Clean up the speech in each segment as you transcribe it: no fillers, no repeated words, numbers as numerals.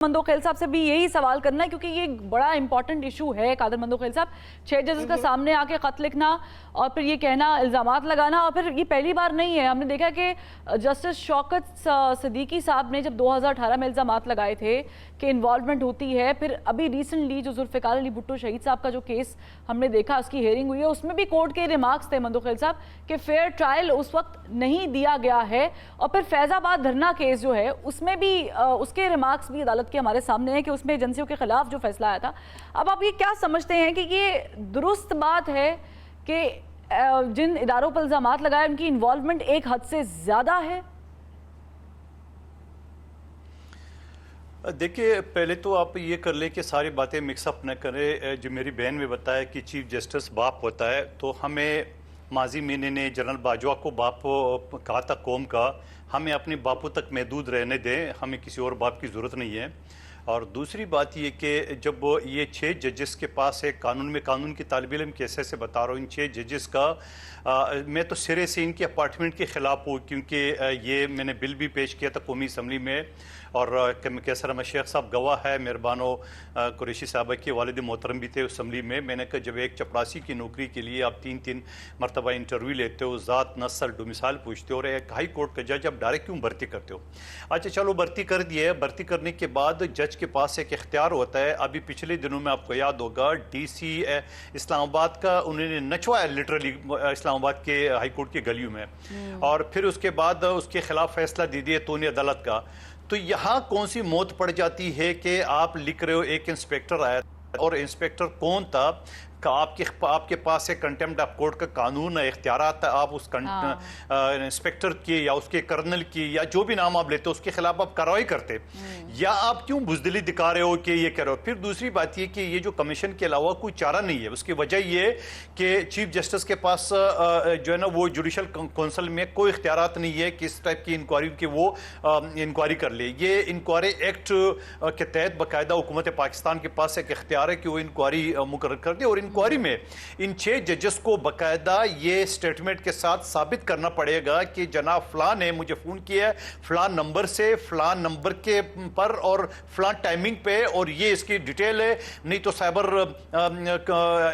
मंदोखेल साहब से भी यही सवाल करना है, क्योंकि ये बड़ा इंपॉर्टेंट इशू है। कादर मंदोखेल साहब, 6 जजेस का सामने आके खत लिखना और फिर ये कहना, इल्ज़ामात लगाना, और फिर ये पहली बार नहीं है। हमने देखा कि जस्टिस शौकत सिद्दीकी साहब ने जब 2018 में इल्ज़ामात लगाए थे कि इन्वॉल्वमेंट होती है, फिर अभी रिसेंटली जो जुल्फ़िकार अली भुट्टो शहीद साहब का जो केस हमने देखा, उसकी हेयरिंग हुई है, उसमें भी कोर्ट के रिमार्क्स थे मंदोखेल साहब कि फेयर ट्रायल उस वक्त नहीं दिया गया है। और फिर फैज़ाबाद धरना केस जो है उसमें भी उसके रिमार्क्स भी अदालत के हमारे सामने हैं कि उसमें एजेंसियों के खिलाफ जो फैसला आया था। अब आप ये क्या समझते हैं कि ये दुरुस्त बात है कि जिन इदारों पर इल्ज़ामात लगाए उनकी इन्वॉल्वमेंट एक हद से ज़्यादा है? देखिए, पहले तो आप ये कर ले कि सारी बातें मिक्सअप न करें। जो मेरी बहन ने बताया कि चीफ जस्टिस बाप होता है, तो हमें माजी में ने जनरल बाजवा को बाप कहा था कौम का, हमें अपने बापों तक महदूद रहने दें, हमें किसी और बाप की ज़रूरत नहीं है। और दूसरी बात ये कि जब ये 6 जजेस के पास है, कानून की तालिब इल्म कैसे से बता रहा हूँ, इन 6 जजेस का मैं तो सिरे से इनके अपार्टमेंट के ख़िलाफ़ हूँ, क्योंकि ये मैंने बिल भी पेश किया था कौमी असम्बली में, और कैसर अहमद शेख साहब गवाह है, मेहरबानो कुरैशी साहबा के वालिद मोहतरम भी थे असम्बली में। मैंने कहा जब एक चपरासी की नौकरी के लिए आप 3 मरतबा इंटरव्यू लेते हो, ज़ात नस्ल डोमिसाइल पूछते हो, और एक हाई कोर्ट का जज आप डायरेक्ट क्यों भर्ती करते हो? अच्छा चलो, भर्ती कर दिए। भर्ती करने के बाद जज के पास एक इख्तियार होता है। अभी पिछले दिनों में आपको याद होगा DC इस्लामाबाद का उन्होंने नचवाया लिटरली इस्लामाबाद के हाई कोर्ट की गलियों में, और फिर उसके बाद उसके खिलाफ फैसला दे दिया तोनी अदालत का। तो यहाँ कौन सी मौत पड़ जाती है कि आप लिख रहे हो एक इंस्पेक्टर आया, और इंस्पेक्टर कौन था का आपके पास एक कंटेम्प्ट ऑफ कोर्ट का कानून है, इख्तियारात है, आप उस इंस्पेक्टर की या उसके कर्नल की या जो भी नाम आप लेते हो उसके खिलाफ आप कार्रवाई करते, या आप क्यों बुजदिली दिखा रहे हो कि ये कह रहे हो? फिर दूसरी बात ये कि ये जो कमीशन के अलावा कोई चारा नहीं है। उसकी वजह ये कि चीफ जस्टिस के पास जो है ना वो जुडिशल काउंसिल में कोई इख्तियारात नहीं है कि इस टाइप की इंक्वायरी की वो इंक्वायरी कर ले। ये इंक्वायरी एक्ट के तहत बाकायदा हुकूमत पाकिस्तान के पास एक इख्तियार है कि वो इंक्वायरी मुकर्रर कर दे, और इंक्वायरी में इन 6 जजेस को बाकायदा ये स्टेटमेंट के साथ साबित करना पड़ेगा कि जनाब फलां ने मुझे फोन किया है फलां नंबर से, फलां नंबर के पर और फलां टाइमिंग पे, और ये इसकी डिटेल है, नहीं तो साइबर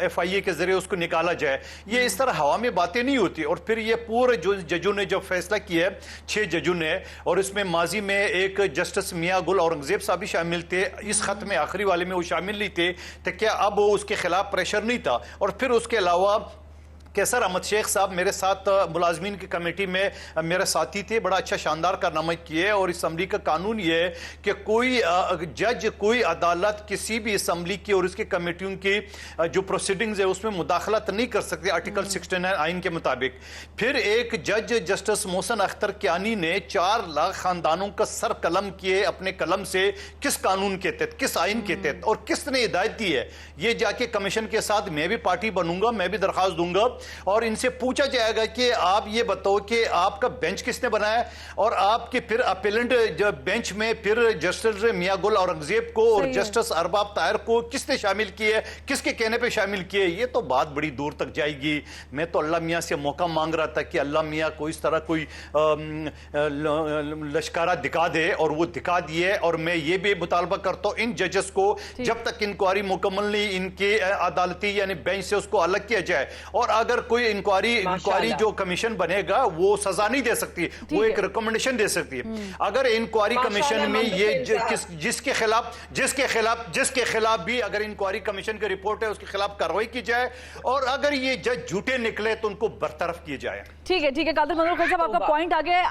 FIA के जरिए उसको निकाला जाए। ये इस तरह हवा में बातें नहीं होती। और फिर ये पूरे जो जजों ने जब फैसला किया है, 6 जजों ने, और इसमें माजी में एक जस्टिस मियां गुल औरंगजेब साहब भी शामिल थे, इस खत में आखिरी वाले में वो शामिल नहीं थे, तो क्या अब उसके खिलाफ प्रेशर नहीं था? और फिर उसके अलावा कैसर अहमद शेख साहब मेरे साथ मुलाजमीन की कमेटी में मेरे साथी थे, बड़ा अच्छा शानदार कारनामा किए। और असम्बली का कानून ये है कि कोई जज, कोई अदालत किसी भी असम्बली की और इसकी कमेटियों की जो प्रोसीडिंग्स है उसमें मुदाखलत नहीं कर सकती आर्टिकल 69 आइन के मुताबिक। फिर एक जज जस्टिस मोहसिन अख्तर कियानी ने 4 लाख खानदानों का सर कलम किए अपने कलम से, किस कानून के तहत, किस आइन के तहत, और किसने हिदायत दी है। ये जाके कमीशन के साथ मैं भी पार्टी बनूंगा, मैं भी दरख्वास्त दूंगा, और इनसे पूछा जाएगा कि आप ये बताओ कि आपका बेंच किसने बनाया, और आपके फिर अपेलेंट बेंच में फिर जस्टिस मियां गुल औरंगजेब को और जस्टिस अरबाब ताहिर को किसने शामिल किए, किसके कहने पे शामिल किए? ये तो बात बड़ी दूर तक जाएगी। मैं तो अल्लाह मियां से मौका मांग रहा था कि अल्लाह मियां को इस तरह कोई लश्कारा दिखा दे, और वो दिखा दिए। और मैं ये भी मुतालबा करता हूँ इन जजेस को जब तक इंक्वायरी मुकम्मल नहीं इनके अदालती यानी बेंच से उसको अलग किया जाए। और अगर कोई इंक्वायरी जो कमीशन बनेगा वो सजा नहीं दे सकती, वो एक रिकमेंडेशन दे सकती है। अगर इंक्वायरी कमीशन में ये जिसके खिलाफ भी अगर इंक्वायरी कमीशन की रिपोर्ट है उसके खिलाफ कार्रवाई की जाए, और अगर ये जज झूठे निकले तो उनको बरतरफ किए जाए। ठीक है कादर मंदोखेल साहब, आपका पॉइंट आ गया है।